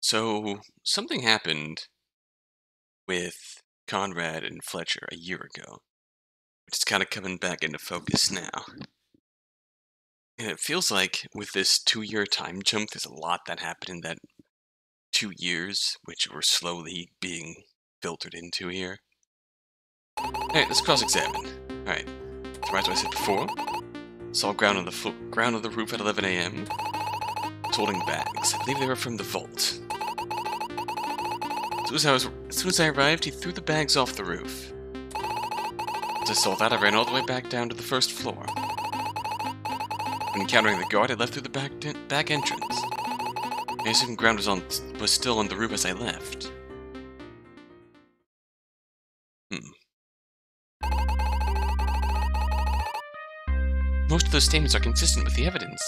So, something happened with Conrad and Fletcher a year ago, which is kind of coming back into focus now. And it feels like with this 2-year time jump, there's a lot that happened in that 2 years, which we're slowly being filtered into here. Alright, let's cross-examine. Alright, so as I said before, saw ground on the roof at 11 a.m. holding bags. I believe they were from the vault. As soon as I arrived, he threw the bags off the roof. As I saw that, I ran all the way back down to the first floor. When encountering the guard, I left through the back entrance. I assumed ground was still on the roof as I left. Most of those statements are consistent with the evidence.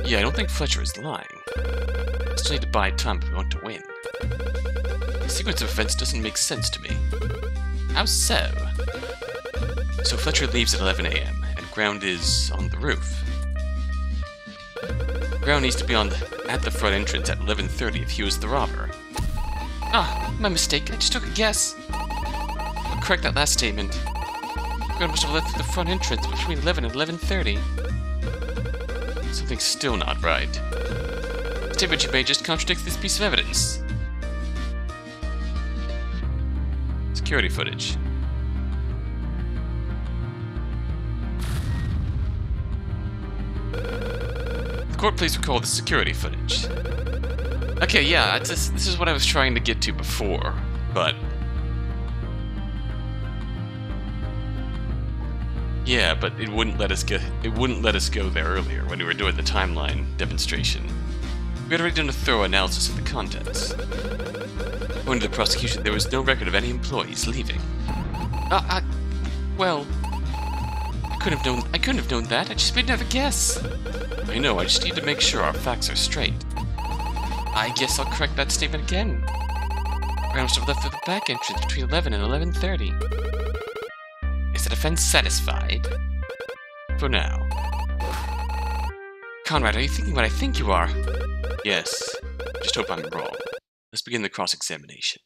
Yeah, I don't think Fletcher is lying. I still need to buy time if we want to win. The sequence of events doesn't make sense to me. How so? So Fletcher leaves at 11 a.m., and ground is on the roof. Ground needs to be at the front entrance at 11:30 if he was the robber. Ah, my mistake. I just took a guess. I'll correct that last statement. Ground must have left through the front entrance between 11 and 11:30. Something's still not right. The statement you made just contradicts this piece of evidence. Security footage. The court, please recall the security footage. Okay, yeah, this is what I was trying to get to before, but... Yeah, but it wouldn't let us go there earlier when we were doing the timeline demonstration. We had already done a thorough analysis of the contents. According to the prosecution, there was no record of any employees leaving. Well, I couldn't have known that. I just made another guess. I know. I just need to make sure our facts are straight. I guess I'll correct that statement again. Ground must have left through the back entrance between 11 and 11:30. Is the defense satisfied? For now. Conrad, are you thinking what I think you are? Yes. Just hope I'm wrong. Let's begin the cross-examination.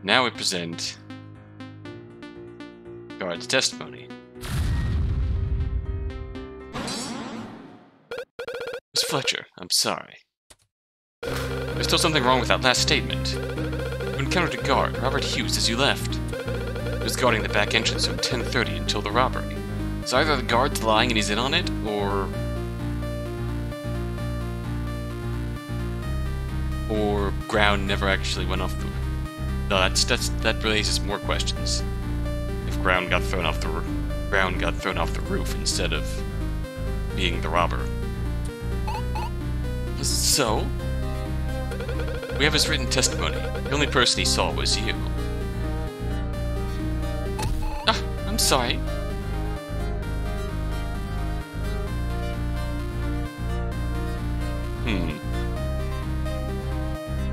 Now we present guard's testimony. Miss Fletcher, I'm sorry. There's still something wrong with that last statement. You encountered a guard, Robert Hughes, as you left. He was guarding the back entrance from 10:30 until the robbery. So either the guard's lying and he's in on it, or ground never actually went off the... No, that raises more questions. If ground got thrown off the roof instead of being the robber. So, we have his written testimony. The only person he saw was you. Ah, I'm sorry.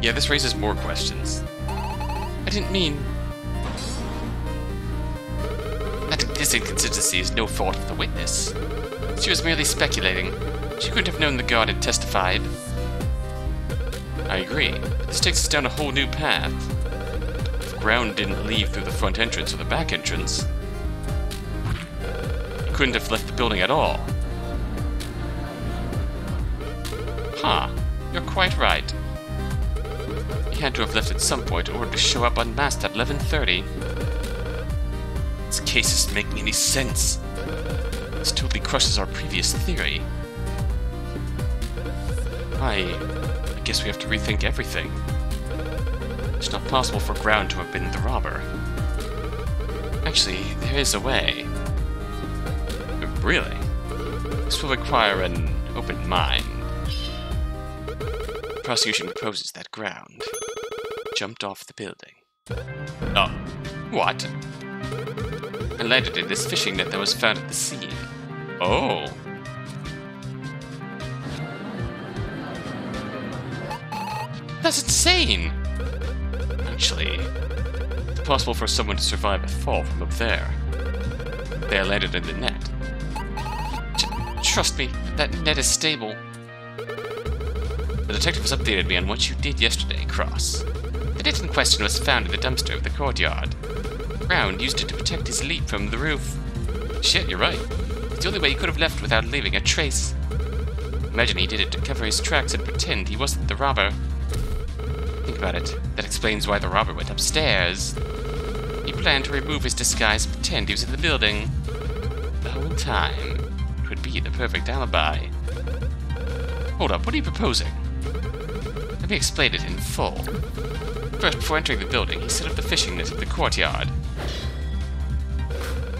Yeah, this raises more questions. I didn't mean... I think this inconsistency is no fault of the witness. She was merely speculating. She couldn't have known the guard had testified. I agree. This takes us down a whole new path. If ground didn't leave through the front entrance or the back entrance, he couldn't have left the building at all. Huh. You're quite right. He had to have left at some point in order to show up unmasked at 11:30. This case isn't making any sense. This totally crushes our previous theory. I guess we have to rethink everything. It's not possible for ground to have been the robber. Actually, there is a way. Really? This will require an open mind. The prosecution proposes that ground jumped off the building. Oh, what? And landed in this fishing net that was found at the scene. Oh. That's insane! Actually, it's possible for someone to survive a fall from up there. They landed in the net. Trust me, that net is stable. The detective has updated me on what you did yesterday, Cross. The net in question was found in the dumpster of the courtyard. Brown used it to protect his leap from the roof. Shit, you're right. It's the only way he could have left without leaving a trace. Imagine he did it to cover his tracks and pretend he wasn't the robber. Think about it. That explains why the robber went upstairs. He planned to remove his disguise and pretend he was in the building. The whole time. It would be the perfect alibi. Hold up, what are you proposing? Let me explain it in full. First, before entering the building, he set up the fishing net in the courtyard.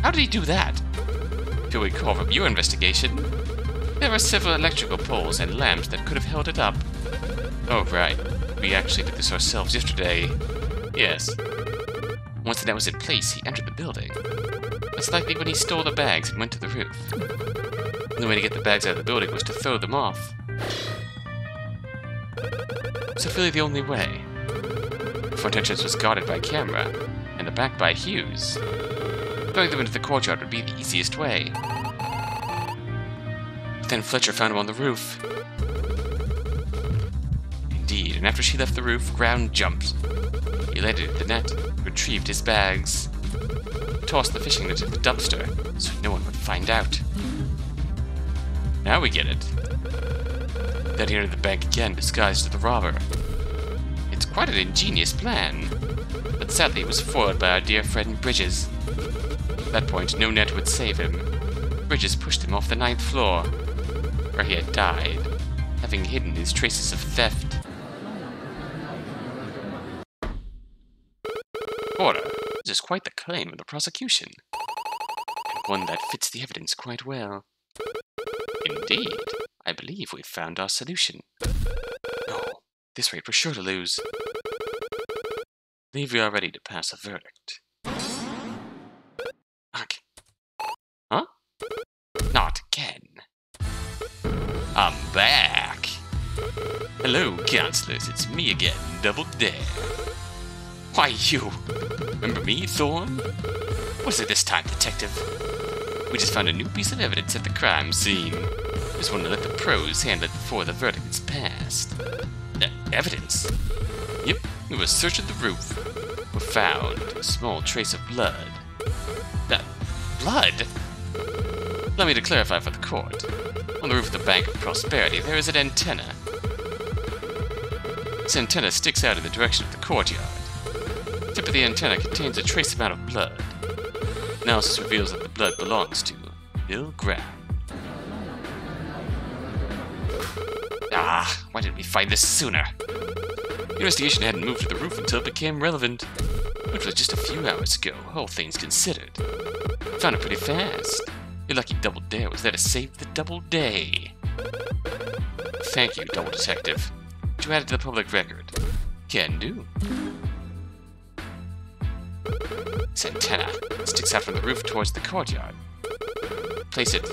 How did he do that? If you'll recall from your investigation, there were several electrical poles and lamps that could have held it up. Oh, right. We actually did this ourselves yesterday. Yes. Once the net was in place, he entered the building. It's likely when he stole the bags and went to the roof. The only way to get the bags out of the building was to throw them off. So really the only way. The front entrance was guarded by camera, and the back by Hughes. Throwing them into the courtyard would be the easiest way. But then Fletcher found him on the roof. Indeed, and after she left the roof, Ground jumped. He landed in the net, retrieved his bags, tossed the fishing net in the dumpster, so no one would find out. Now we get it. Then he entered the bank again, disguised as the robber. It's quite an ingenious plan, but sadly it was foiled by our dear friend Bridges. At that point, no net would save him. Bridges pushed him off the 9th floor, where he had died, having hidden his traces of theft. Order. This is quite the claim of the prosecution, and one that fits the evidence quite well. Indeed, I believe we've found our solution. No, this rate we're sure to lose. I believe we are ready to pass a verdict. Okay. Huh? Not again. I'm back. Hello, counselors. It's me again, Double Dare. Why, you. Remember me, Thorne? What's it this time, detective? We just found a new piece of evidence at the crime scene. Just wanted to let the pros handle it before the verdict is passed. Evidence? Yep, we were searching the roof. We found a small trace of blood. Blood? Allow me to clarify for the court. On the roof of the Bank of Prosperity, there is an antenna. This antenna sticks out in the direction of the courtyard. The tip of the antenna contains a trace amount of blood. Analysis reveals that the blood belongs to Bill Graham. Ah, why didn't we find this sooner? The investigation hadn't moved to the roof until it became relevant, which was just a few hours ago, all things considered. Found it pretty fast. Your lucky Double Dare was there to save the double day. Thank you, Double Detective. Would you add it to the public record? Can do. This antenna sticks out from the roof towards the courtyard. Place it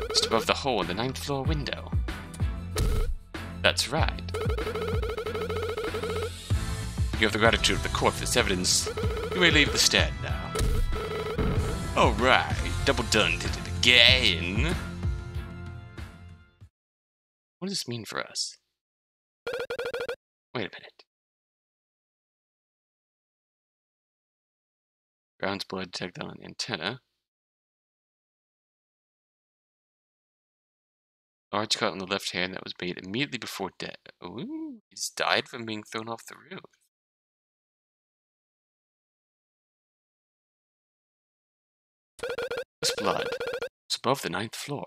just above the hole in the 9th floor window. That's right. You have the gratitude of the court for this evidence. You may leave the stand now. Alright, Double Dun did it again. What does this mean for us? Wait a minute. Brown's blood detected on an antenna. Large cut on the left hand that was made immediately before death. Ooh, he's died from being thrown off the roof. This blood is above the 9th floor.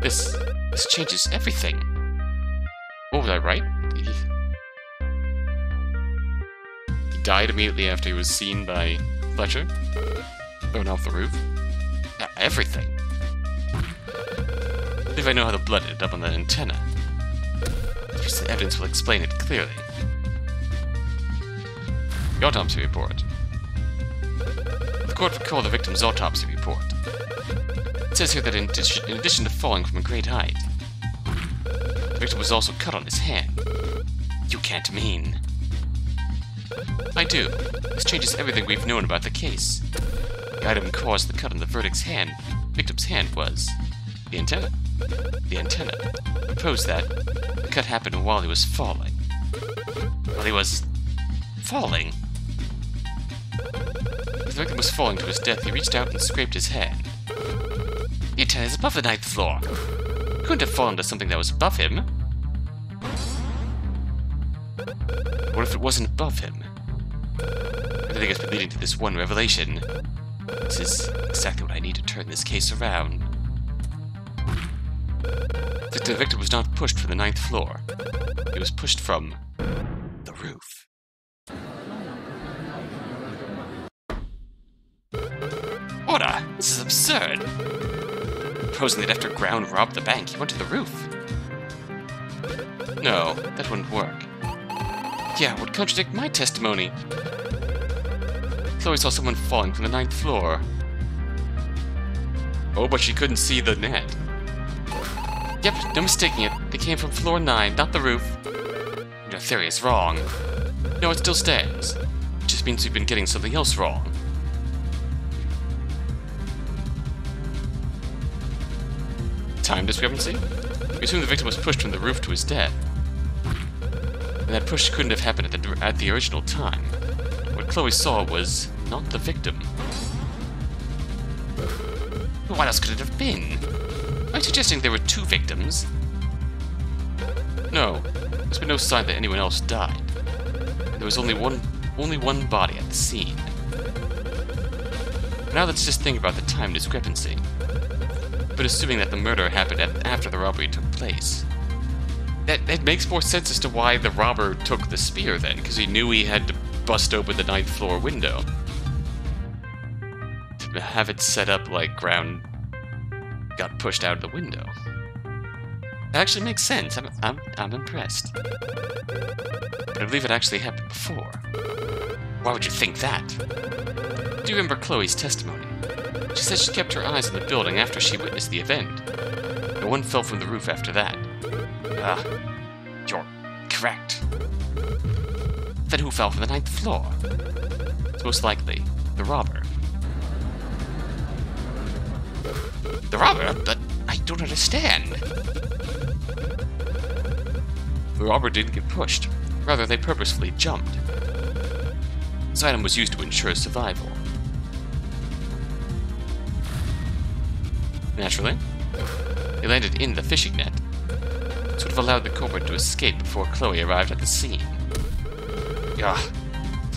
This changes everything. What was I right? He died immediately after he was seen by Fletcher, thrown off the roof. Everything. I believe I know how the blood ended up on that antenna. The evidence will explain it clearly. The autopsy report. The court recalled the victim's autopsy report. It says here that in addition to falling from a great height, the victim was also cut on his hand. You can't mean... I do. This changes everything we've known about the case. The item caused the cut on the victim's hand was... the antenna. The antenna. Proposed that the cut happened while he was falling. While he was... falling? As the victim was falling to his death, he reached out and scraped his hand. The antenna is above the 9th floor. He couldn't have fallen to something that was above him. What if it wasn't above him? Everything has been leading to this one revelation. This is exactly what I need to turn this case around. The victim was not pushed from the 9th floor. He was pushed from the roof. Order! This is absurd! Proposing that after Ground robbed the bank, he went to the roof. No, that wouldn't work. Yeah, it would contradict my testimony. Chloe saw someone falling from the 9th floor. Oh, but she couldn't see the net. Yep, no mistaking it. They came from floor 9, not the roof. Your theory is wrong. No, it still stands. It just means we've been getting something else wrong. Time discrepancy? We assume the victim was pushed from the roof to his death. And that push couldn't have happened at the original time. What Chloe saw was not the victim. But what else could it have been? Are you suggesting there were 2 victims? No, there's been no sign that anyone else died. There was only one body at the scene. Now let's just think about the time discrepancy. But assuming that the murder happened after the robbery took place. That makes more sense as to why the robber took the spear then, because he knew he had to bust open the 9th floor window. To have it set up like Ground got pushed out of the window. That actually makes sense. I'm impressed. But I believe it actually happened before. Why would you think that? Do you remember Chloe's testimony? She said she kept her eyes on the building after she witnessed the event. No one fell from the roof after that. You're correct. Then who fell from the 9th floor? It's most likely the robber. The robber? But I don't understand. The robber didn't get pushed. Rather, they purposefully jumped. This item was used to ensure survival. Naturally, they landed in the fishing net. This would have allowed the culprit to escape before Chloe arrived at the scene. So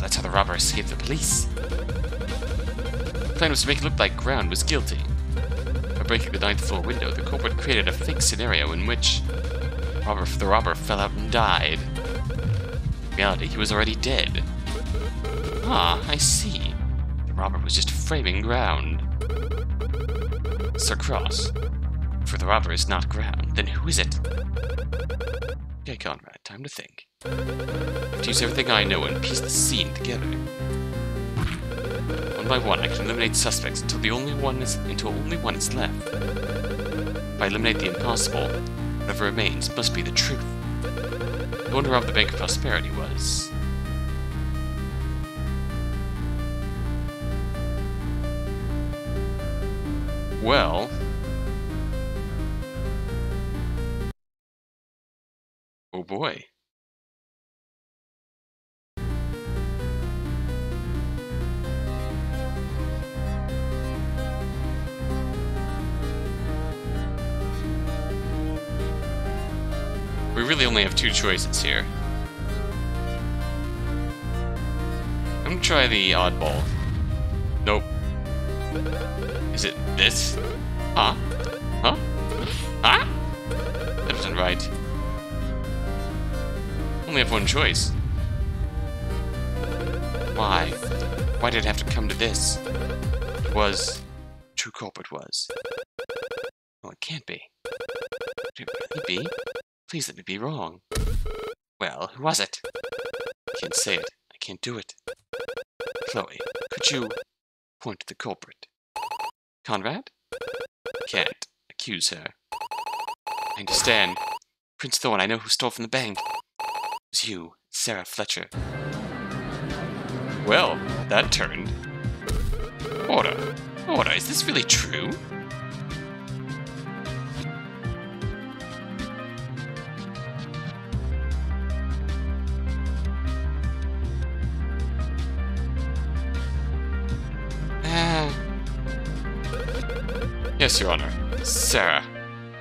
that's how the robber escaped the police. The plan was to make it look like Ground was guilty. By breaking the 9th floor window, the culprit created a fake scenario in which the robber fell out and died. In reality, he was already dead. I see. The robber was just framing Ground. Sir Cross. For the robber is not Ground, then who is it? Okay, Conrad, time to think. I have to use everything I know and piece the scene together. One by one, I can eliminate suspects until only one is left. If I eliminate the impossible, whatever remains must be the truth. The one who robbed the Bank of Prosperity was... well... oh boy. We really only have 2 choices here. I'm gonna try the oddball. Nope. Is it this? Huh? Huh? Huh? That wasn't right. Only have 1 choice. Why? Why did it have to come to this? It was... true culprit was. Well, it can't be. Could it really be? Please let me be wrong. Well, who was it? I can't say it. I can't do it. Chloe, could you point to the culprit? Conrad? Can't accuse her. I understand. Prince Thorne, I know who stole from the bank. It was you, Sarah Fletcher. Well, that turned. Order. Order, is this really true? Yes, Your Honor. Sarah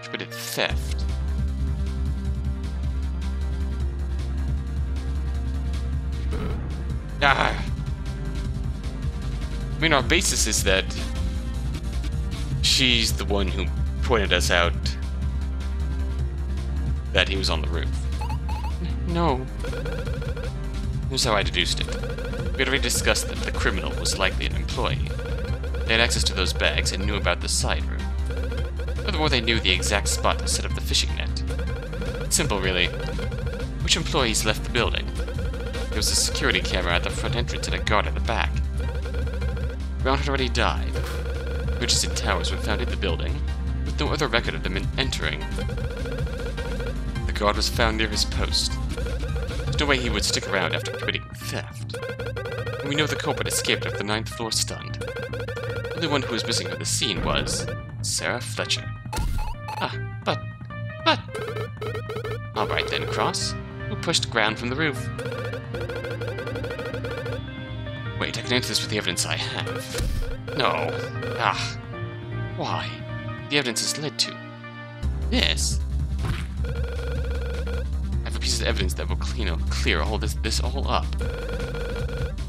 committed theft. I mean, our basis is that she's the one who pointed us out that he was on the roof. No. Here's how I deduced it. We had already discussed that the criminal was likely an employee. They had access to those bags and knew about the side room. Furthermore, they knew the exact spot to set up the fishing net. It's simple, really. Which employees left the building? There was a security camera at the front entrance and a guard at the back. Brown had already died. Bridges and towers were found in the building, with no other record of them entering. The guard was found near his post. There's no way he would stick around after committing theft. And we know the culprit escaped off the 9th floor stunned. The only one who was missing from the scene was Sarah Fletcher. But... Alright then, Cross. Who pushed Ground from the roof? Wait, I can answer this with the evidence I have. No. Why? The evidence has led to this. I have a piece of evidence that will clear all this all up.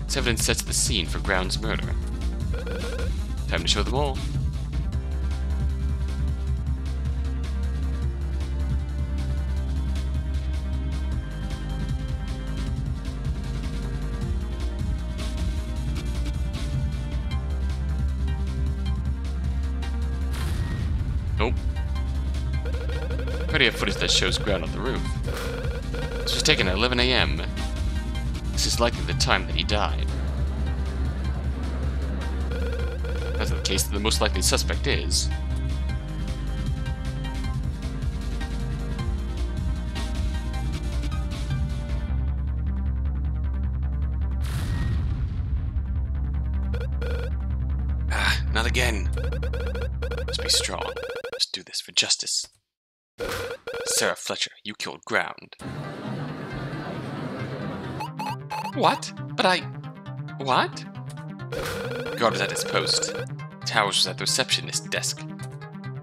This evidence sets the scene for Ground's murder. Time to show them all. Nope. I already have footage that shows Ground on the roof. This was taken at 11 AM. This is likely the time that he died. That's the case, the most likely suspect is... not again. Must be strong. Let's do this for justice. Sarah Fletcher, you killed Ground. What? But I... What? The guard was at his post. Towers was at the receptionist desk.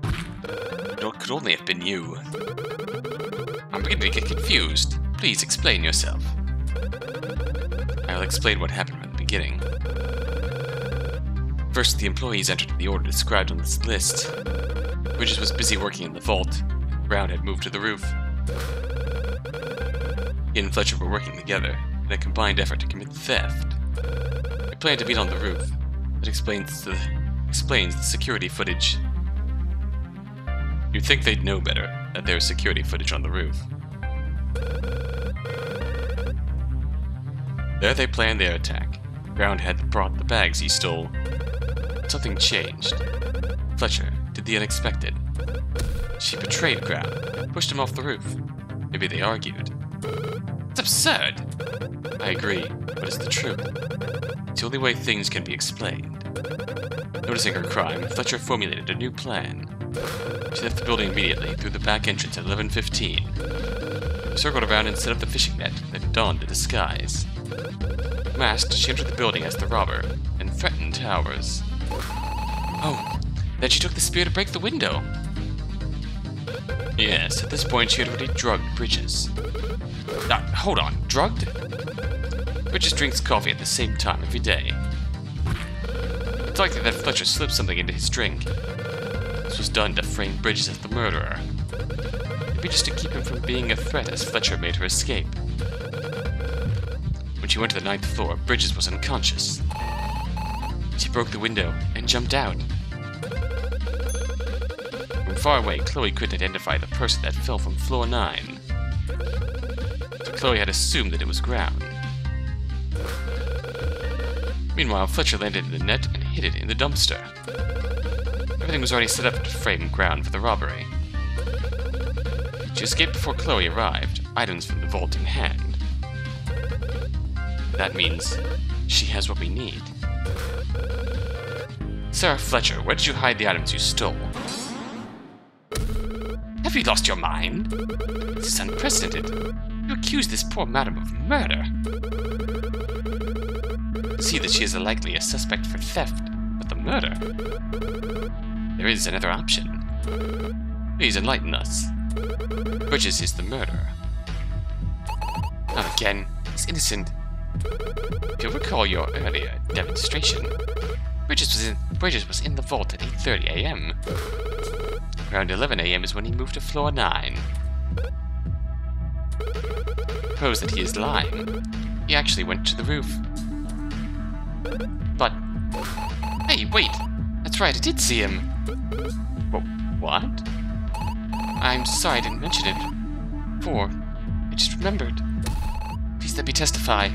It could only have been you. I'm beginning to get confused. Please explain yourself. I'll explain what happened from the beginning. First, the employees entered the order described on this list. Bridges was busy working in the vault. Brown had moved to the roof. He and Fletcher were working together in a combined effort to commit theft. They planned to meet on the roof. That explains the security footage. You'd think they'd know better, that there's security footage on the roof. There they planned their attack. Ground had brought the bags he stole. But something changed. Fletcher did the unexpected. She betrayed Ground, pushed him off the roof. Maybe they argued. It's absurd! I agree, but it's the truth. It's the only way things can be explained. Noticing her crime, Fletcher formulated a new plan. She left the building immediately, through the back entrance at 11:15. She circled around and set up the fishing net, then donned a disguise. Masked, she entered the building as the robber, and threatened Towers. Oh, then she took the spear to break the window. Yes, at this point she had already drugged Bridges. Hold on, drugged? Bridges drinks coffee at the same time every day. It's likely that Fletcher slipped something into his drink. This was done to frame Bridges as the murderer. Maybe just to keep him from being a threat as Fletcher made her escape. When she went to the 9th floor, Bridges was unconscious. She broke the window and jumped out. From far away, Chloe couldn't identify the person that fell from floor 9. So Chloe had assumed that it was Ground. Meanwhile, Fletcher landed in the net and hid it in the dumpster. Everything was already set up to frame Ground for the robbery. She escaped before Chloe arrived, items from the vault in hand. That means she has what we need. Sarah Fletcher, where did you hide the items you stole? Have you lost your mind? This is unprecedented. You accuse this poor madam of murder. See that she is likely a suspect for theft, but the murder? There is another option. Please enlighten us. Bridges is the murderer. Not again. He's innocent. If you'll recall your earlier demonstration, Bridges was in the vault at 8:30 a.m. Around 11 a.m. is when he moved to floor 9. Suppose that he is lying. He actually went to the roof. But... Hey, wait! That's right, I did see him! What? I'm sorry I didn't mention it before. I just remembered. Please let me testify.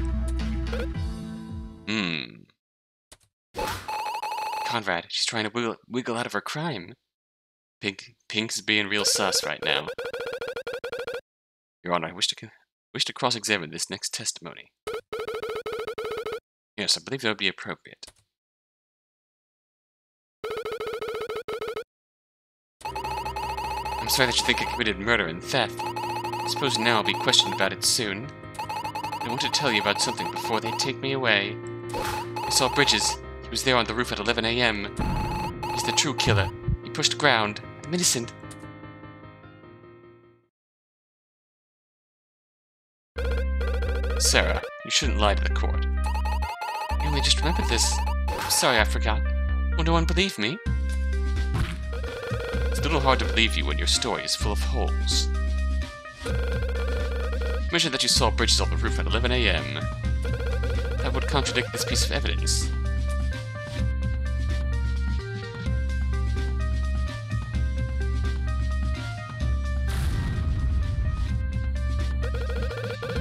Conrad, she's trying to wiggle out of her crime. Pink's being real sus right now. Your Honor, I wish to cross-examine this next testimony. Yes, I believe that would be appropriate. I'm sorry that you think I committed murder and theft. I suppose now I'll be questioned about it soon. I want to tell you about something before they take me away. I saw Bridges. He was there on the roof at 11 a.m. He's the true killer. He pushed ground. I'm innocent. Sarah, you shouldn't lie to the court. I only just remembered this. I'm sorry I forgot. Will no one believe me? It's a little hard to believe you when your story is full of holes. You mentioned that you saw Bridges on the roof at 11 a.m. That would contradict this piece of evidence.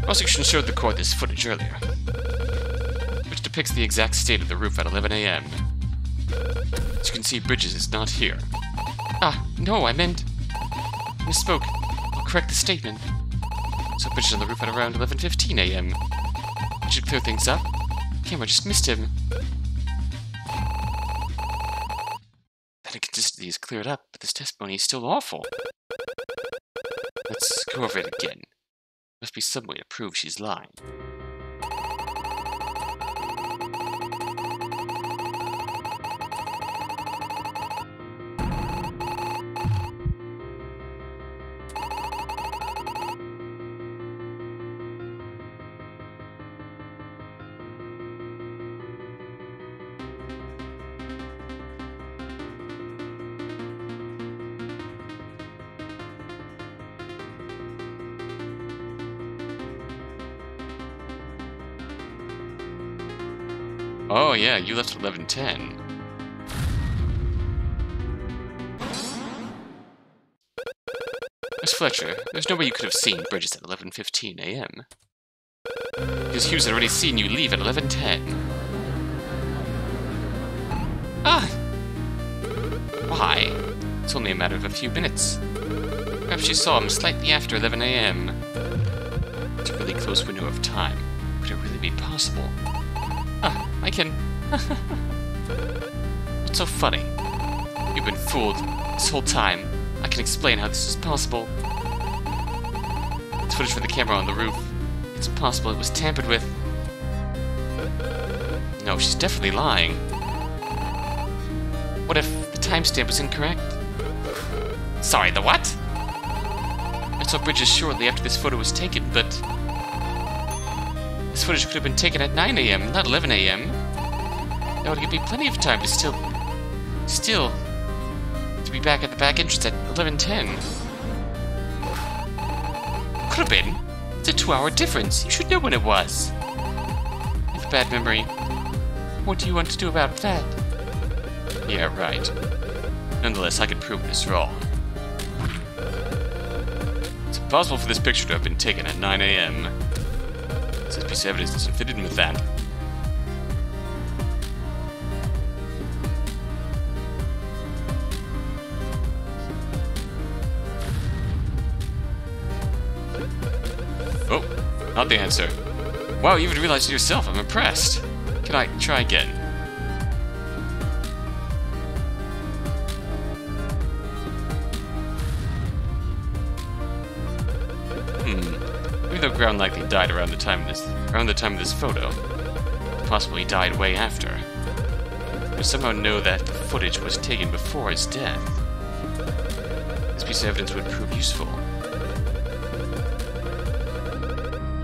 Prosecution showed the court this footage earlier, which depicts the exact state of the roof at 11 a.m. As you can see, Bridges is not here. No, I meant... misspoke. I'll correct the statement. So Bridges on the roof at around 11:15 a.m. That should clear things up. The camera just missed him. That inconsistency is cleared up, but this testimony is still awful. Let's go over it again. Must be some way to prove she's lying. Oh yeah, you left at 11:10. Miss Fletcher, there's no way you could have seen Bridges at 11:15 a.m. Because Hughes had already seen you leave at 11:10. Why? It's only a matter of a few minutes. Perhaps you saw him slightly after 11 a.m. It's a really close window of time. Could it really be possible? I can... What's so funny? You've been fooled this whole time. I can explain how this is possible. It's footage from the camera on the roof. It's possible it was tampered with. No, she's definitely lying. What if the timestamp was incorrect? Sorry, the what? I saw Bridges shortly after this photo was taken, but... This footage could have been taken at 9 a.m., not 11 a.m. That would give me plenty of time to still to be back at the back entrance at 11:10. Could have been. It's a 2-hour difference. You should know when it was. I have a bad memory. What do you want to do about that? Yeah, right. Nonetheless, I can prove this wrong. It's impossible for this picture to have been taken at 9 a.m. This piece of evidence doesn't fit in with that. Not the answer. Wow, you even realized it yourself. I'm impressed. Can I try again? Even though Ground likely died around the time of this photo, possibly he died way after. We somehow know that the footage was taken before his death. This piece of evidence would prove useful.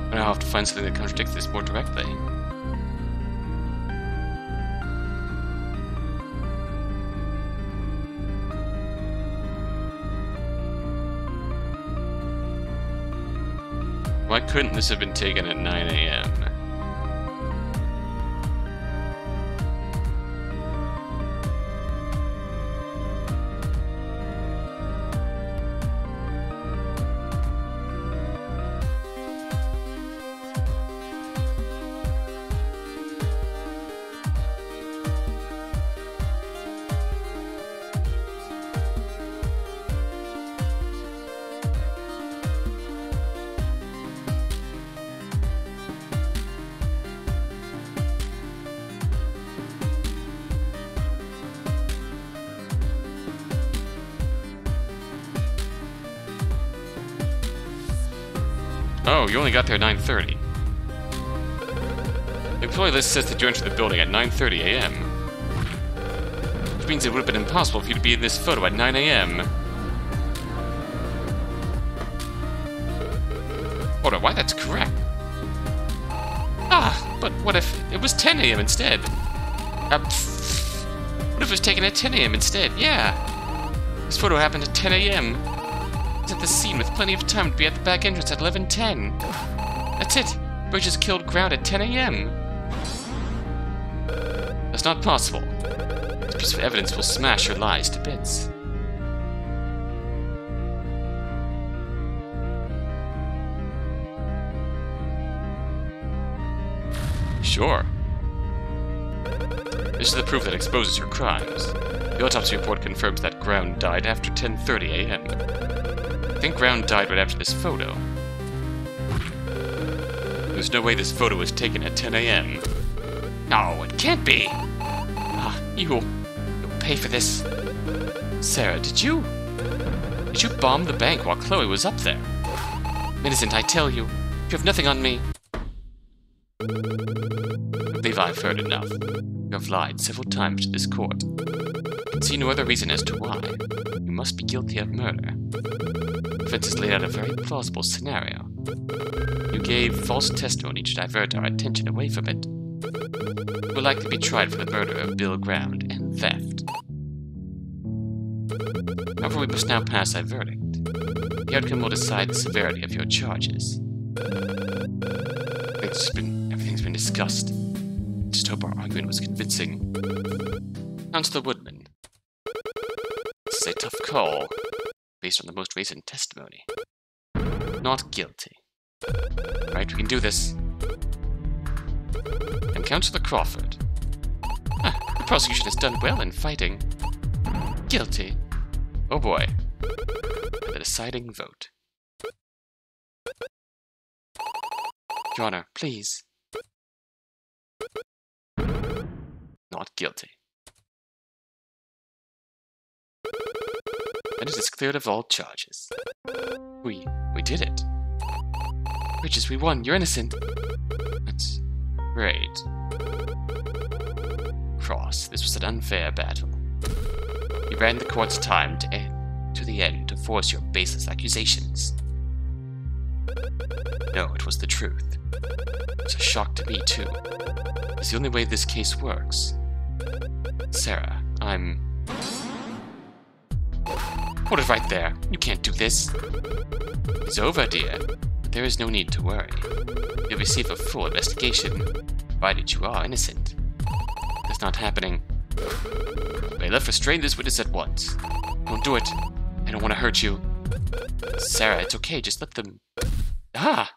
But I'll have to find something that contradicts this more directly. Why couldn't this have been taken at 9 a.m.? Oh, you only got there at 9:30. The employee list says that you entered the building at 9:30 a.m. Which means it would have been impossible for you to be in this photo at 9 a.m. Hold on, why that's correct? Ah, but what if it was 10 a.m. instead? What if it was taken at 10 a.m. instead? Yeah. This photo happened at 10 a.m. At the scene with plenty of time to be at the back entrance at 11:10. That's it. Bridges killed Ground at 10 a.m. That's not possible. This piece of evidence will smash your lies to bits. Sure. This is the proof that exposes your crimes. The autopsy report confirms that Ground died after 10:30 a.m. I think Ground died right after this photo. There's no way this photo was taken at 10 a.m. No, it can't be! You'll pay for this. Sarah, did you bomb the bank while Chloe was up there? Innocent, I tell you, you have nothing on me. I believe I've heard enough. You have lied several times to this court. I can see no other reason as to why. You must be guilty of murder. The defense has laid out a very plausible scenario. You gave false testimony to divert our attention away from it. You will likely be tried for the murder of Bill Ground and theft. However, we must now pass a verdict. The outcome will decide the severity of your charges. Everything's been discussed. Just hope our argument was convincing. Counselor Woodman. This is a tough call, based on the most recent testimony. Not guilty. Right, we can do this. And Counselor Crawford. The prosecution has done well in fighting. Guilty. Oh boy. And the deciding vote. Your Honor, please. Not guilty. And it is cleared of all charges. We did it. Bridges, we won. You're innocent. That's great. Cross, this was an unfair battle. You ran the court's time to the end to force your baseless accusations. No, it was the truth. It was a shock to me, too. It's the only way this case works. Sarah, Hold it right there. You can't do this. It's over, dear. But there is no need to worry. You'll receive a full investigation, provided you are innocent. That's not happening. Bailiff, restrain this witness at once. Don't do it. I don't want to hurt you. Sarah, it's okay. Just let them... Ah!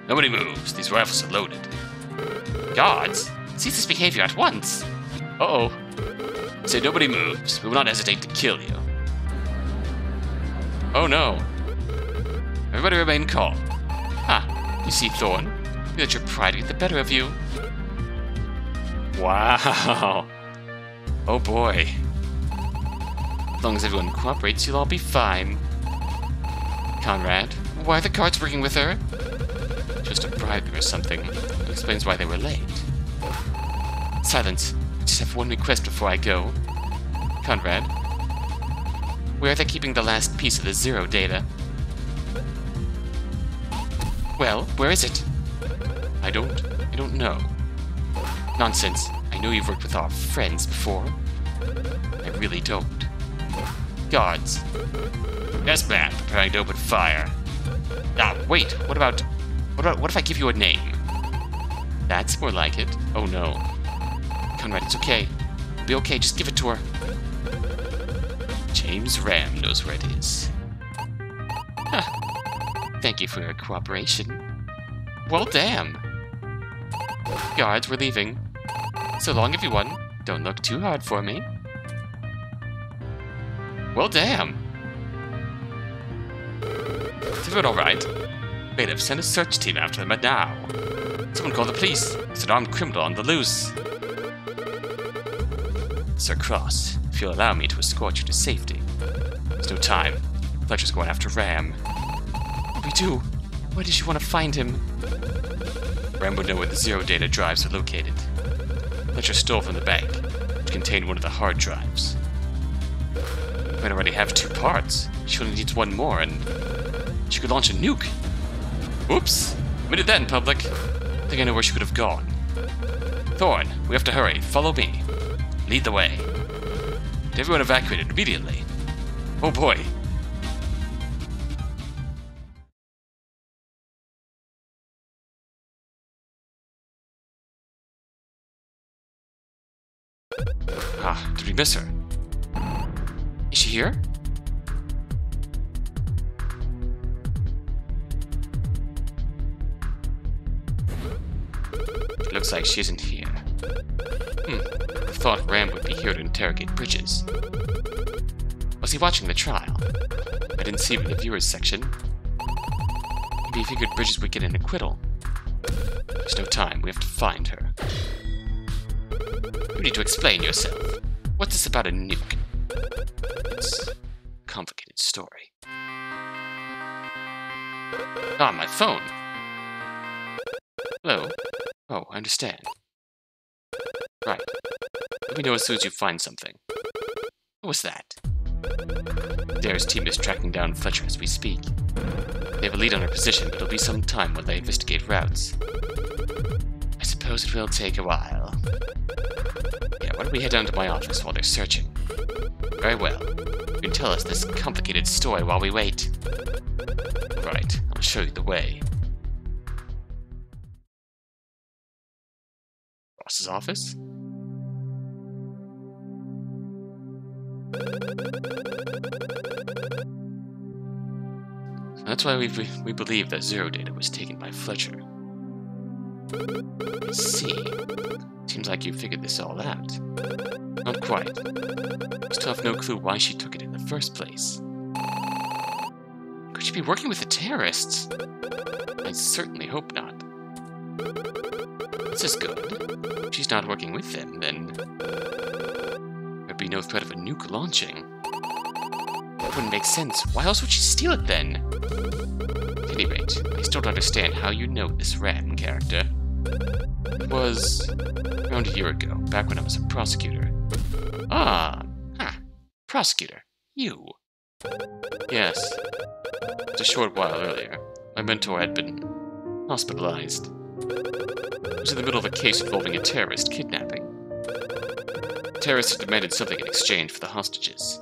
Nobody moves. These rifles are loaded. Guards, cease this behavior at once. Uh-oh. Say nobody moves. We will not hesitate to kill you. Oh no. Everybody remain calm. Ah, you see, Thorn? You let your pride get the better of you. Wow. Oh boy. As long as everyone cooperates, you'll all be fine. Conrad, why are the guards working with her? Just a bribe or something. That explains why they were late. Silence. I just have one request before I go. Conrad, where are they keeping the last piece of the Zero data? Well, where is it? I don't know. Nonsense. I know you've worked with our friends before. I really don't. Guards. Yes, ma'am. Preparing to open fire. Ah, wait. What if I give you a name? That's more like it. Oh no. Conrad, it's okay. It'll be okay. Just give it to her. James Ram knows where it is. Huh. Thank you for your cooperation. Well, damn. Guards, we're leaving. So long, everyone. Don't look too hard for me. Well, damn. Is everyone alright? Bailiff, send a search team after them now. Someone call the police. There's an armed criminal on the loose. Sir Cross, if you'll allow me to escort you to safety. There's no time. Fletcher's going after Ram. We do. Why did you want to find him? Ram would know where the Zero data drives are located. Fletcher stole from the bank, which contained one of the hard drives. Might already have 2 parts. She only needs 1 more, and she could launch a nuke. Oops! Admitted that in public. I think I know where she could have gone. Thorn, we have to hurry. Follow me. Lead the way. Get everyone evacuated immediately. Oh boy. Ah, did we miss her? Is she here? Looks like she isn't here. I thought Ram would be here to interrogate Bridges. Was he watching the trial? I didn't see him in the viewers section. Maybe he figured Bridges would get an acquittal. There's no time, we have to find her. You need to explain yourself. What's this about a nuke? It's a complicated story. Ah, my phone! Hello? Oh, I understand. Right. Let me know as soon as you find something. What was that? Dare's team is tracking down Fletcher as we speak. They have a lead on her position, but it'll be some time while they investigate routes. I suppose it will take a while. Yeah, why don't we head down to my office while they're searching? Very well. You can tell us this complicated story while we wait. Right, I'll show you the way. Boss's office? So that's why we believe that Zero data was taken by Fletcher. I see. Seems like you figured this all out. Not quite. We still have no clue why she took it in the first place. Could she be working with the terrorists? I certainly hope not. This is good. If she's not working with them, then there'd be no threat of a nuke launching. That wouldn't make sense. Why else would she steal it then? At any rate, I still don't understand how you know this Ram character. It was around a year ago, back when I was a prosecutor. Ah, prosecutor. You. Yes. Just a short while earlier, my mentor had been hospitalized. It was in the middle of a case involving a terrorist kidnapping. The terrorists had demanded something in exchange for the hostages.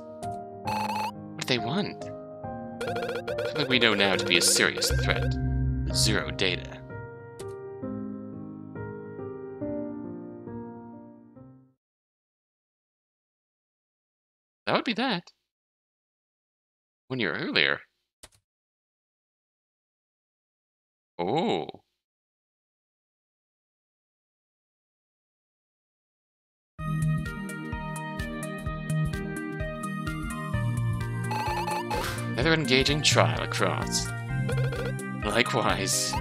What did they want? Something we know now to be a serious threat. The Zero data. That would be that. 1 year earlier. Oh. Another engaging trial across. Likewise.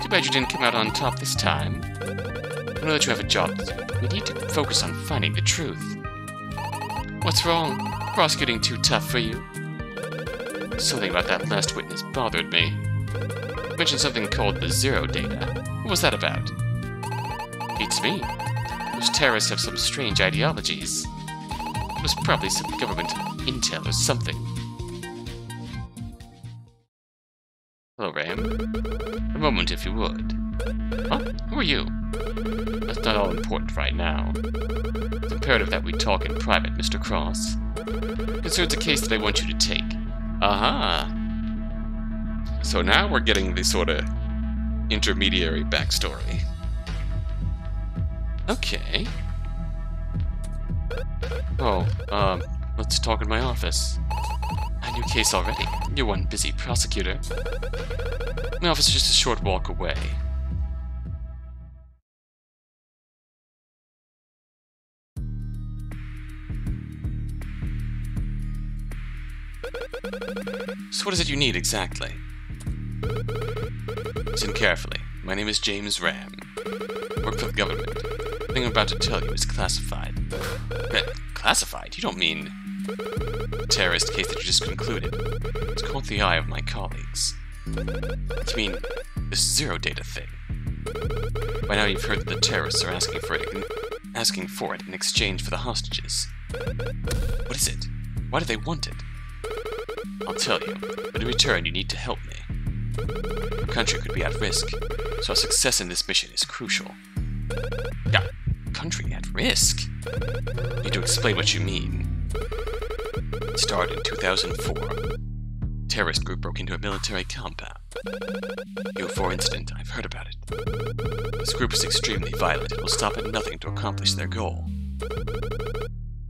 Too bad you didn't come out on top this time. I know that you have a job to do, but we need to focus on finding the truth. What's wrong? Prosecuting too tough for you? Something about that last witness bothered me. You mentioned something called the Zero Data. What was that about? Beats me. Those terrorists have some strange ideologies. It was probably some government intel or something. Hello, Ram. A moment, if you would. Huh? Who are you? That's not all important right now. It's imperative that we talk in private, Mr. Cross. It concerns a case that I want you to take. Aha! So now we're getting the sort of intermediary backstory. Okay. Oh, let's talk in my office. A new case already. You're one busy prosecutor. My office is just a short walk away. So what is it you need exactly? Listen carefully. My name is James Ram. I work for the government. The thing I'm about to tell you is classified. Classified? You don't mean... The terrorist case that you just concluded. It's caught the eye of my colleagues. You mean this Zero Data thing? By now you've heard that the terrorists are asking for it in exchange for the hostages. What is it? Why do they want it? I'll tell you, but in return you need to help me. Our country could be at risk, so our success in this mission is crucial. Yeah, country at risk? You need to explain what you mean. It started in 2004. A terrorist group broke into a military compound. The 04 incident, I've heard about it. This group is extremely violent and will stop at nothing to accomplish their goal.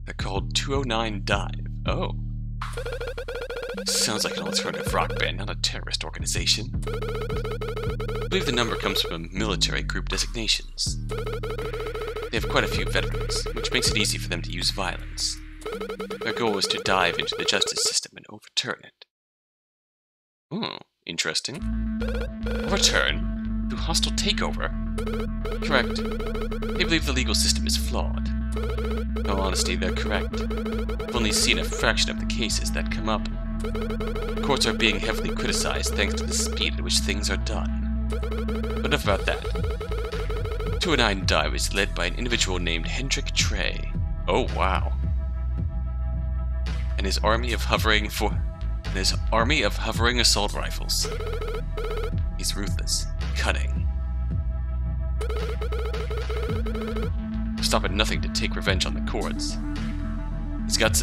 They're called 209 Dive. Oh. Sounds like an alternative rock band, not a terrorist organization. I believe the number comes from military group designations. They have quite a few veterans, which makes it easy for them to use violence. Their goal is to dive into the justice system and overturn it. Oh, interesting. Overturn? Through hostile takeover? Correct. They believe the legal system is flawed. In all honesty, they're correct. I've only seen a fraction of the cases that come up. Courts are being heavily criticized thanks to the speed at which things are done. But enough about that. 209 Dive is led by an individual named Hendrik Trey. Oh, wow. And his army of hovering assault rifles. He's ruthless, cunning. Stop at nothing to take revenge on the courts. He's got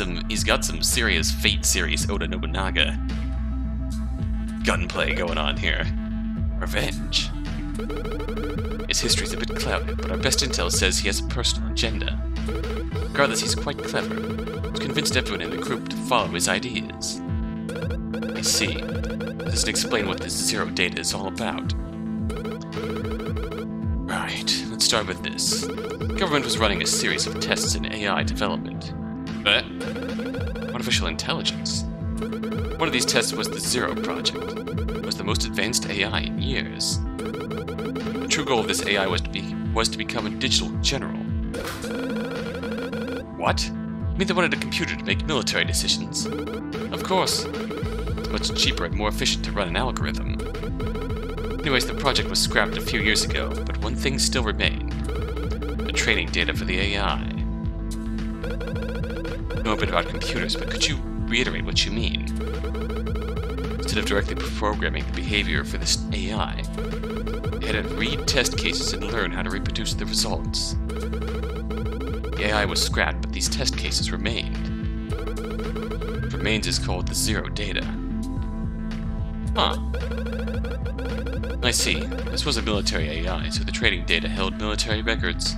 some serious Fate series Oda Nobunaga gunplay going on here. Revenge. His history's a bit clouded, but our best intel says he has a personal agenda. Regardless, he's quite clever. He's convinced everyone in the group to follow his ideas. I see. That doesn't explain what this Zero Data is all about. Right, let's start with this. The government was running a series of tests in AI development. Artificial intelligence. One of these tests was the Zero Project. It was the most advanced AI in years. The true goal of this AI was to become a digital general. What? You mean they wanted a computer to make military decisions? Of course. It's much cheaper and more efficient to run an algorithm. Anyways, the project was scrapped a few years ago, but one thing still remained. The training data for the AI. I know a bit about computers, but could you reiterate what you mean? Instead of directly programming the behavior for this AI, they had it read test cases and learn how to reproduce the results. The AI was scrapped, but these test cases remained. What remains is called the Zero Data. Huh. I see. This was a military AI, so the training data held military records.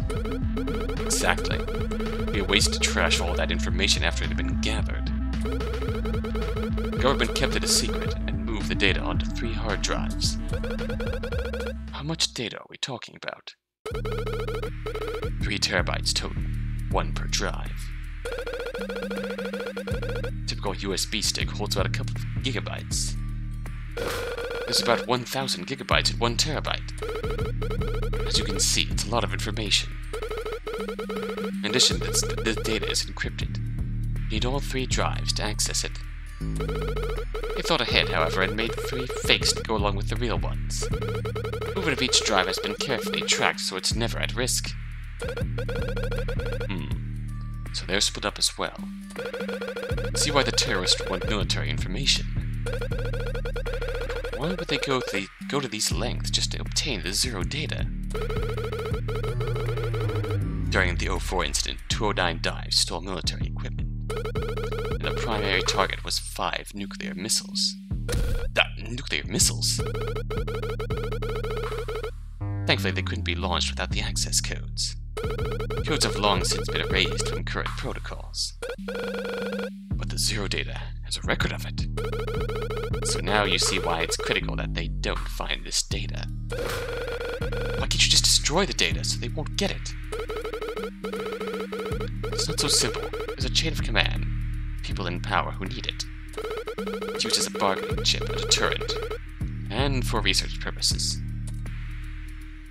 Exactly. It'd be a waste to trash all that information after it had been gathered. The government kept it a secret and moved the data onto 3 hard drives. How much data are we talking about? 3 terabytes total, 1 per drive. Typical USB stick holds about a couple of gigabytes. There's about 1,000 gigabytes and 1 terabyte. As you can see, it's a lot of information. In addition, the data is encrypted. You need all 3 drives to access it. They thought ahead, however, and made 3 fakes to go along with the real ones. Movement of each drive has been carefully tracked, so it's never at risk. So they're split up as well. See why the terrorists want military information. Why would they go to these lengths just to obtain the 0 data? During the 04 incident, 209 dives stole military equipment. And the primary target was 5 nuclear missiles. Nuclear missiles? Thankfully, they couldn't be launched without the access codes. Codes have long since been erased from current protocols. But the 0 data has a record of it. So now you see why it's critical that they don't find this data. Why can't you just destroy the data so they won't get it? It's not so simple. There's a chain of command. People in power who need it. It's used as a bargaining chip, a deterrent, and for research purposes.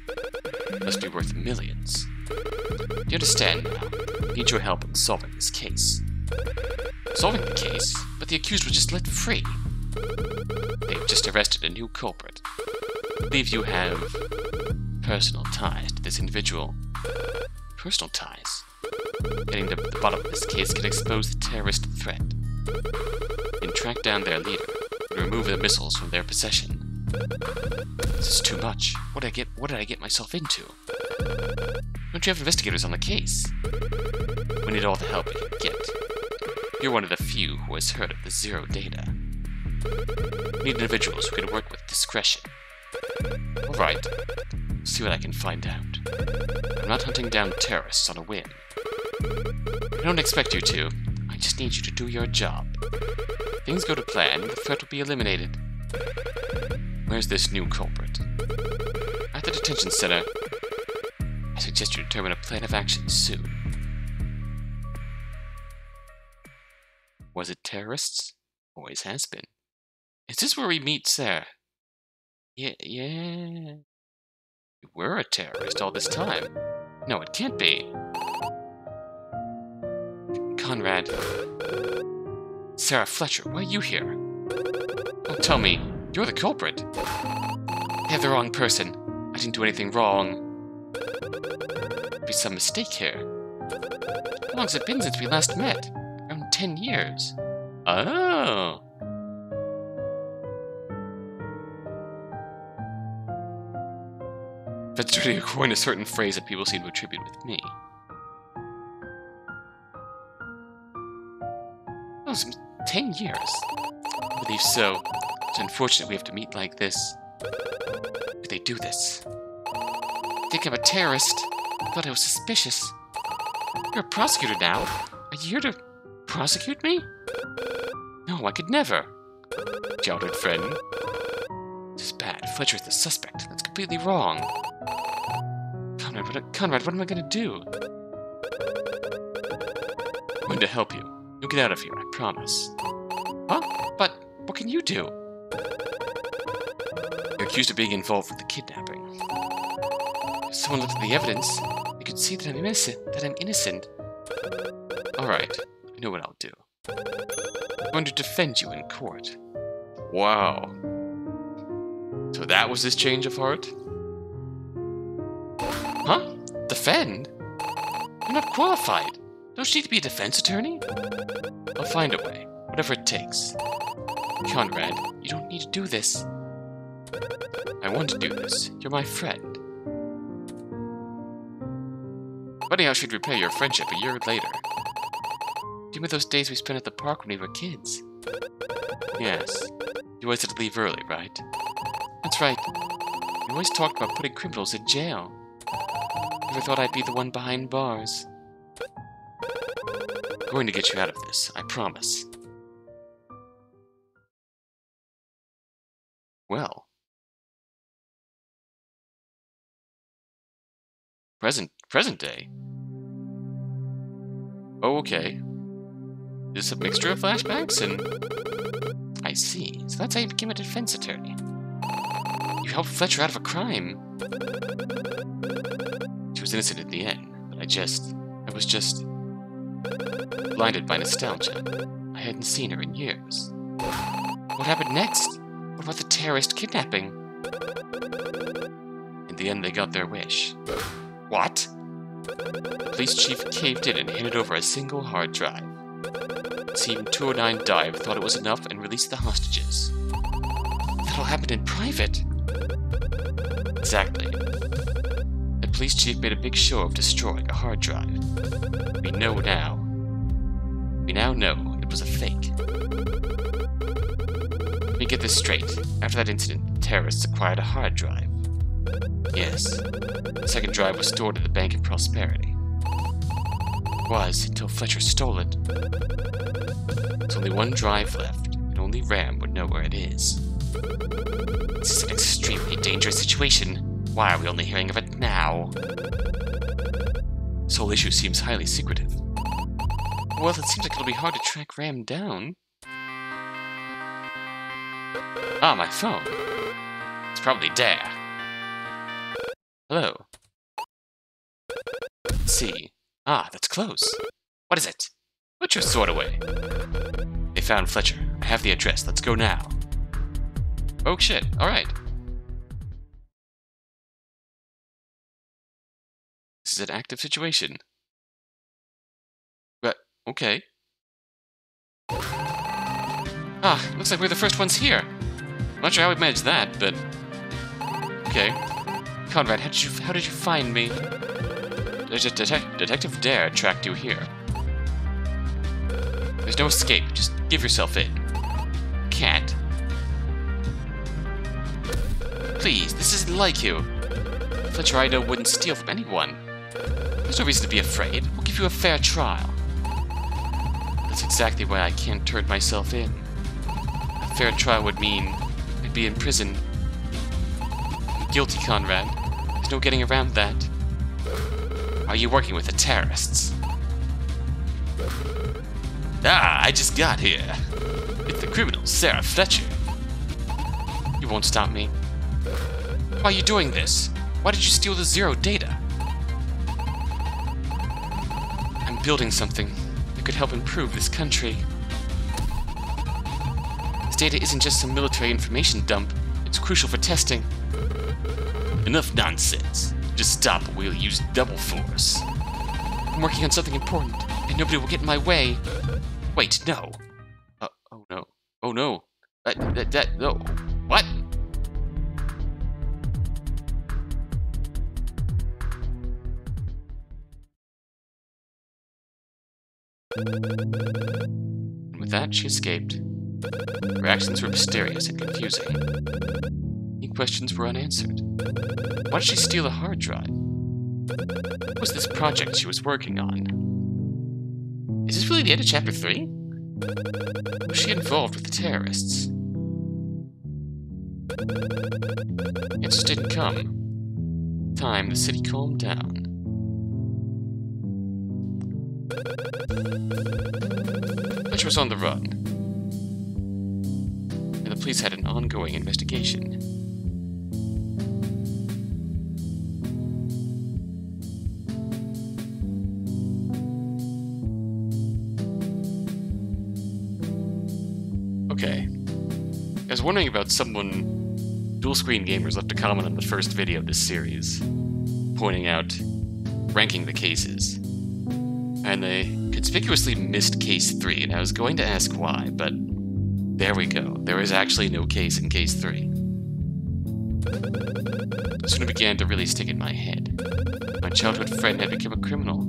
It must be worth millions. Do you understand now? I need your help in solving this case. Solving the case? But the accused was just let free. They've just arrested a new culprit. I believe you have personal ties to this individual. Personal ties? Getting to the bottom of this case could expose the terrorist threat. And track down their leader and remove the missiles from their possession. This is too much. What did I get myself into? Don't you have investigators on the case? We need all the help we can get. You're one of the few who has heard of the 0 data. We need individuals who can work with discretion. Alright, see what I can find out. I'm not hunting down terrorists on a whim. I don't expect you to. I just need you to do your job. If things go to plan, the threat will be eliminated. Where's this new culprit? At the detention center. I suggest you determine a plan of action soon. Was it terrorists? Always has been. Is this where we meet Sarah? Yeah. You were a terrorist all this time. No, it can't be. Conrad. Sarah Fletcher, why are you here? Don't tell me. You're the culprit. They have the wrong person. I didn't do anything wrong. There'd be some mistake here. How long has it been since we last met? Around 10 years. Oh. That's really a coin a certain phrase that people seem to attribute with me. That was 10 years. I believe so. It's unfortunate we have to meet like this. Why did they do this? Think I'm a terrorist? I thought I was suspicious. You're a prosecutor now. Are you here to prosecute me? No, I could never. Childhood friend. This is bad. Fletcher is the suspect. That's completely wrong. Conrad, what am I going to do? I'm going to help you. You'll get out of here, I promise. Huh? But what can you do? You're accused of being involved with the kidnapping. If someone looked at the evidence, they could see that I'm innocent. Alright, I know what I'll do. I'm going to defend you in court. Wow. So that was his change of heart? Huh? Defend? You're not qualified. Don't you need to be a defense attorney? I'll find a way, whatever it takes. Conrad, you don't need to do this. I want to do this. You're my friend. Funny how she'd repay your friendship a year later. Do you remember those days we spent at the park when we were kids? Yes. You always had to leave early, right? That's right. You always talked about putting criminals in jail. Never thought I'd be the one behind bars. I'm going to get you out of this, I promise. Well. Present day? Oh, okay. Is this a mixture of flashbacks and... I see. So that's how you became a defense attorney. You helped Fletcher out of a crime. She was innocent in the end, but I was just blinded by nostalgia. I hadn't seen her in years. What happened next? What about the terrorist kidnapping? In the end, they got their wish. What? The police chief caved in and handed over a single hard drive. Team 209 Dive thought it was enough and released the hostages. That all happened in private. Exactly. The police chief made a big show of destroying a hard drive. We now know it was a fake. Let me get this straight. After that incident, the terrorists acquired a hard drive. Yes. The second drive was stored at the Bank of Prosperity. It was, until Fletcher stole it. There's only one drive left, and only Ram would know where it is. This is an extremely dangerous situation. Why are we only hearing of it now? This whole issue seems highly secretive. Well, it seems like it'll be hard to track Ram down. Ah, my phone. It's probably Dare. Hello. Let's see. Ah, that's close. What is it? Put your sword away. They found Fletcher. I have the address. Let's go now. Oh shit, alright. This is an active situation. But, okay. Ah, looks like we're the first ones here. I'm not sure how we managed that, but... Okay. Conrad, how did you find me? Detective Dare tracked you here. There's no escape. Just give yourself in. Can't. Please, this isn't like you. Fletcher I know wouldn't steal from anyone. There's no reason to be afraid. We'll give you a fair trial. That's exactly why I can't turn myself in. A fair trial would mean I'd be in prison. I'm guilty, Conrad. There's no getting around that. Are you working with the terrorists? Ah, I just got here. It's the criminal, Sarah Fletcher. You won't stop me. Why are you doing this? Why did you steal the Zero data? I'm building something that could help improve this country. This data isn't just some military information dump. It's crucial for testing. Enough nonsense. Just stop or we'll use double force. I'm working on something important, and nobody will get in my way. Wait, no. Oh no. Oh no. No. What? And with that, she escaped. Her actions were mysterious and confusing. Any questions were unanswered. Why did she steal a hard drive? What was this project she was working on? Is this really the end of Chapter 3? Was she involved with the terrorists? Answers didn't come. Time, the city calmed down. Fletcher was on the run, and the police had an ongoing investigation. Okay. I was wondering about someone dual-screen gamers left a comment on the first video of this series, pointing out, ranking the cases. And they conspicuously missed Case 3, and I was going to ask why, but there we go. There is actually no case in Case 3. This one began to really stick in my head. My childhood friend had become a criminal.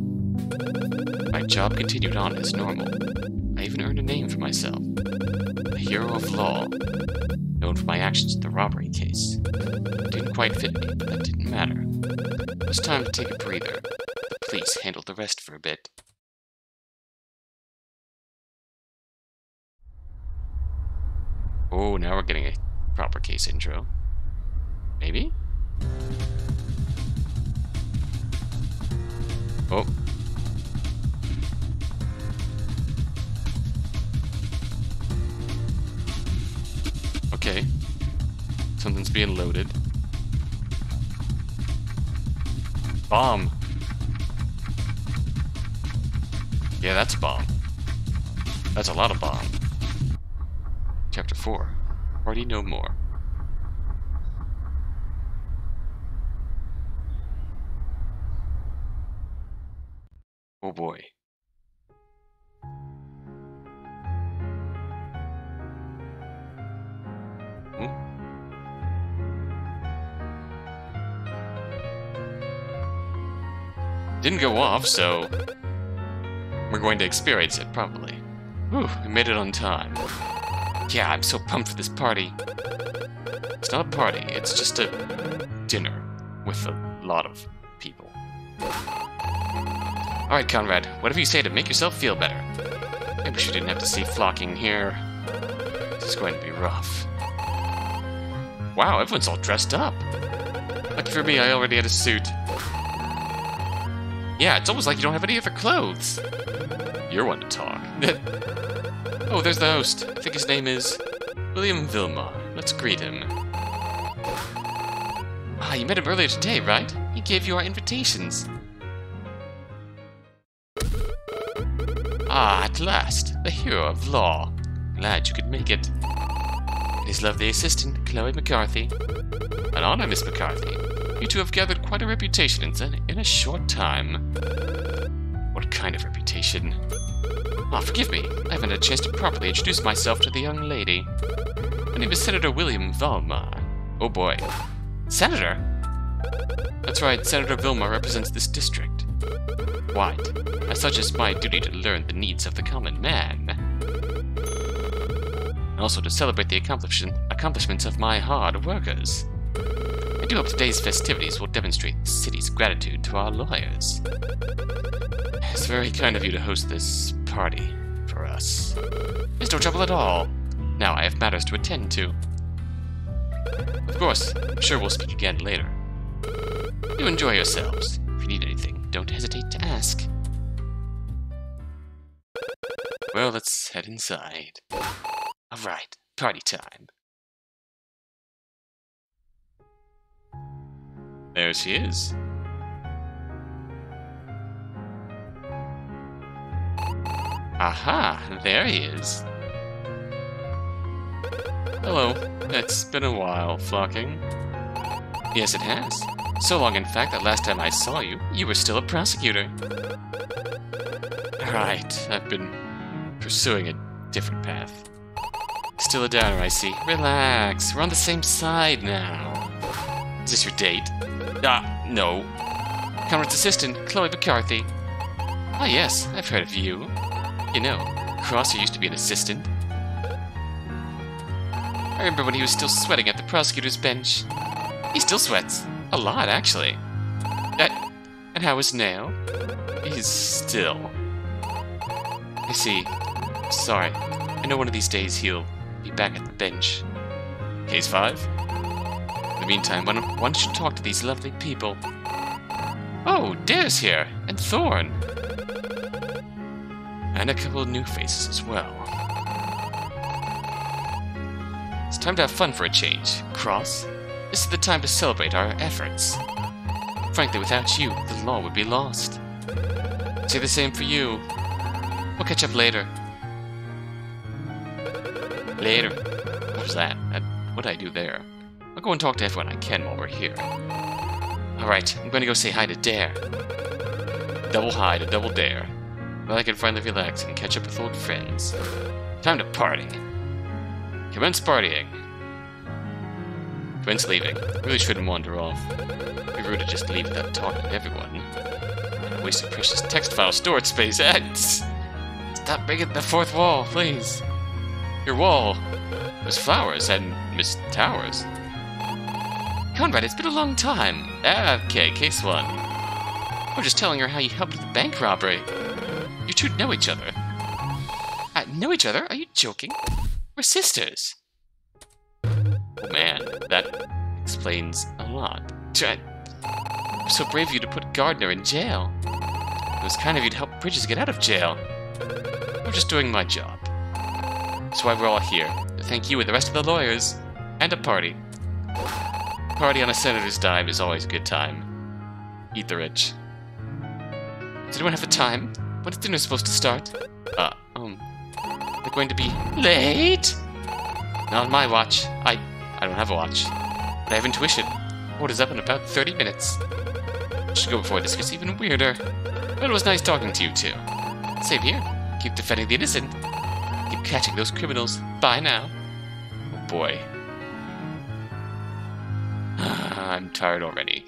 My job continued on as normal. I even earned a name for myself. A hero of law, known for my actions in the robbery case. It didn't quite fit me, but that didn't matter. It was time to take a breather. The police handled the rest for a bit. Oh, now we're getting a proper case intro. Maybe? Oh. Okay. Something's being loaded. Bomb. Yeah, that's a bomb. That's a lot of bomb. Chapter 4. Party no more. Oh boy. Didn't go off, so we're going to experience it, probably. Whew, we made it on time. Yeah, I'm so pumped for this party. It's not a party, it's just a dinner with a lot of people. Alright, Conrad, whatever you say to make yourself feel better. I wish you didn't have to see flocking here. This is going to be rough. Wow, everyone's all dressed up. Lucky for me, I already had a suit. Yeah, it's almost like you don't have any other clothes. You're one to talk. Oh, there's the host. I think his name is William Vilma. Let's greet him. Ah, you met him earlier today, right? He gave you our invitations. Ah, at last, the hero of law. Glad you could make it. His lovely assistant, Chloe McCarthy. An honor, Miss McCarthy. You two have gathered quite a reputation in a short time. What kind of reputation? Ah, forgive me. I haven't had a chance to properly introduce myself to the young lady. My name is Senator William Vilma. Oh boy. Senator? That's right, Senator Vilma represents this district. Quite. As such, it's my duty to learn the needs of the common man. And also to celebrate the accomplishments of my hard workers. I do hope today's festivities will demonstrate the city's gratitude to our lawyers. It's very kind of you to host this party for us. There's no trouble at all. Now I have matters to attend to. Of course, I'm sure we'll speak again later. You enjoy yourselves. If you need anything, don't hesitate to ask. Well, let's head inside. Alright, party time. There she is. Aha, there he is. Hello. It's been a while, flocking. Yes, it has. So long, in fact, that last time I saw you, you were still a prosecutor. Right, I've been pursuing a different path. Still a downer, I see. Relax, we're on the same side now. Is this your date? No. Conrad's assistant, Chloe McCarthy. Ah, yes, I've heard of you. You know, Crosser used to be an assistant. I remember when he was still sweating at the prosecutor's bench. He still sweats. A lot, actually. And how is Nail? He's still. I see. Sorry. I know one of these days he'll be back at the bench. Case 5? In the meantime, why don't you talk to these lovely people? Oh, Dare's here! And Thorn! And a couple of new faces as well. It's time to have fun for a change. Cross, this is the time to celebrate our efforts. Frankly, without you, the law would be lost. Say the same for you. We'll catch up later. Later. What was that? What did I do there? I'll go and talk to everyone I can while we're here. Alright, I'm going to go say hi to Dare. Double hi to double dare. Well, I can finally relax and catch up with old friends. Time to party. Commence partying. Commence leaving. Really shouldn't wander off. It'd be rude to just leave without talking to everyone. And waste of precious text file storage space. Stop breaking the fourth wall, please. Your wall. There's flowers and Miss Towers. Conrad, it's been a long time. Okay, case 1. We're just telling her how you helped with the bank robbery. You two know each other. Know each other? Are you joking? We're sisters. Oh man, that explains a lot. I'm so brave of you to put Gardner in jail. It was kind of you to help Bridges get out of jail. I'm just doing my job. That's why we're all here. To thank you and the rest of the lawyers. And a party. A party on a senator's dime is always a good time. Eat the rich. Does anyone have a time? When is dinner supposed to start? They're going to be late? Not on my watch. I don't have a watch. But I have intuition. What is up in about 30 minutes? I should go before this gets even weirder. But it was nice talking to you too. Same here. Keep defending the innocent. Keep catching those criminals. Bye now. Oh boy. I'm tired already.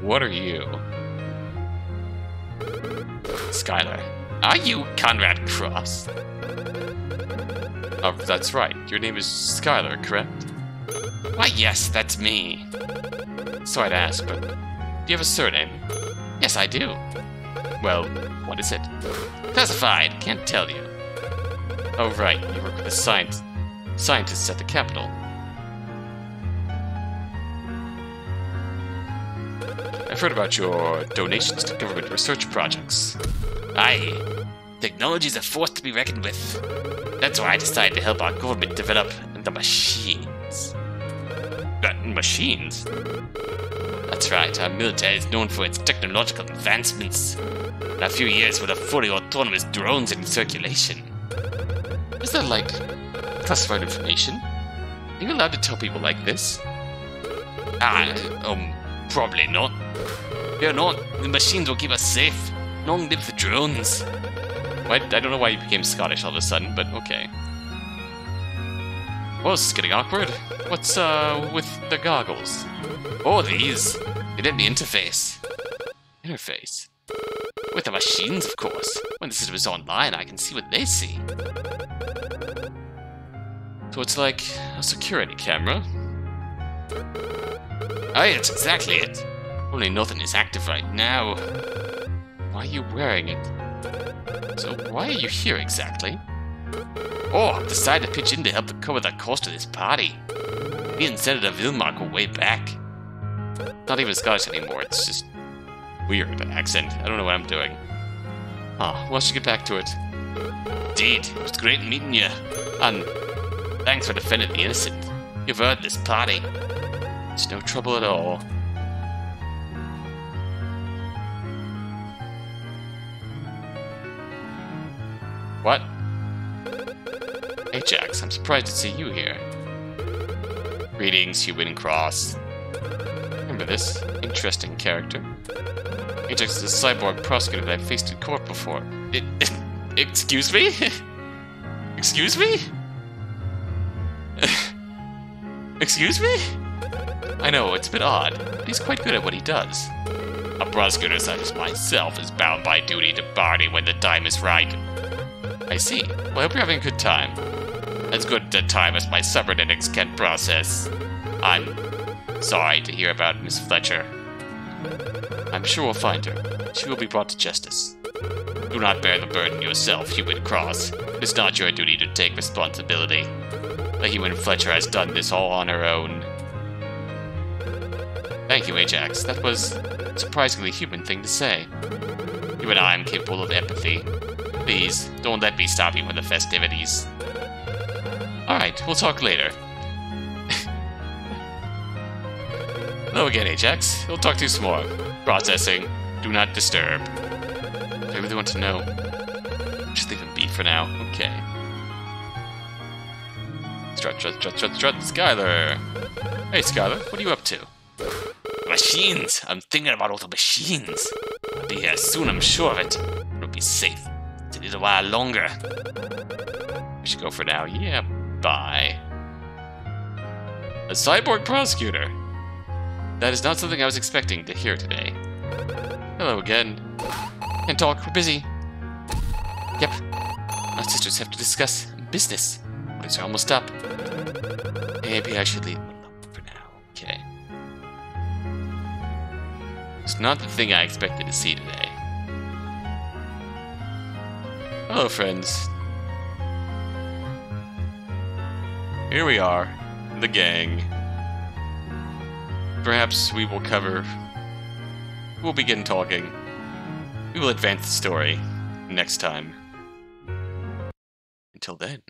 What are you? Skylar. Are you Conrad Cross? Oh, that's right. Your name is Skylar, correct? Why, yes, that's me. Sorry to ask, but do you have a surname? Yes, I do. Well, what is it? Classified. Can't tell you. Oh, right. You work with the scientists at the Capitol. I've heard about your donations to government research projects. Aye. Technology is a force to be reckoned with. That's why I decided to help our government develop the machines. Machines? That's right, our military is known for its technological advancements. In a few years, we'll have fully autonomous drones in circulation. Is that like classified information? Are you allowed to tell people like this? Probably not. They're not. The machines will keep us safe. Long live the drones. I don't know why you became Scottish all of a sudden, but okay. Well, this is getting awkward. What's, with the goggles? Oh, these. They did the interface. Interface? With the machines, of course. When the system is online, I can see what they see. So it's like a security camera. Aye, that's exactly it. Only nothing is active right now. Why are you wearing it? So why are you here exactly? Oh, I've decided to pitch in to help cover the cost of this party. Me and Senator Vilmark go way back. Not even Scottish anymore, it's just weird accent. I don't know what I'm doing. Oh, well, I should get back to it. Indeed, it was great meeting you. And thanks for defending the innocent. You've earned this party. It's no trouble at all. What? Hey Jax, I'm surprised to see you here. Greetings, Human Cross. Remember this interesting character? Ajax is a cyborg prosecutor that I faced in court before. Excuse me? Excuse me? Excuse me? I know, it's a bit odd, but he's quite good at what he does. A prosecutor such as myself is bound by duty to party when the time is right. I see. Well, I hope you're having a good time. As good a time as my cybernetics can process. I'm sorry to hear about Miss Fletcher. I'm sure we'll find her. She will be brought to justice. Do not bear the burden yourself, Human Cross. It is not your duty to take responsibility. The Human Fletcher has done this all on her own. Thank you, Ajax. That was a surprisingly human thing to say. You and I am capable of empathy. Please, don't let me stop you in the festivities. Alright, we'll talk later. Hello again, Ajax. We'll talk to you some more. Processing. Do not disturb. I really want to know. Just leave him be for now. Okay. Strut. Skylar. Hey, Skylar. What are you up to? Machines. I'm thinking about all the machines. I'll be here soon, I'm sure of it. It'll be safe. It is a while longer. We should go for now. Yeah, bye. A cyborg prosecutor. That is not something I was expecting to hear today. Hello again. Can't talk, we're busy. Yep. Our sisters have to discuss business. Weddings are almost up. Maybe I should leave one alone for now. Okay. It's not the thing I expected to see today. Hello, friends. Here we are, the gang. Perhaps we will we'll begin talking. We will advance the story next time. Until then.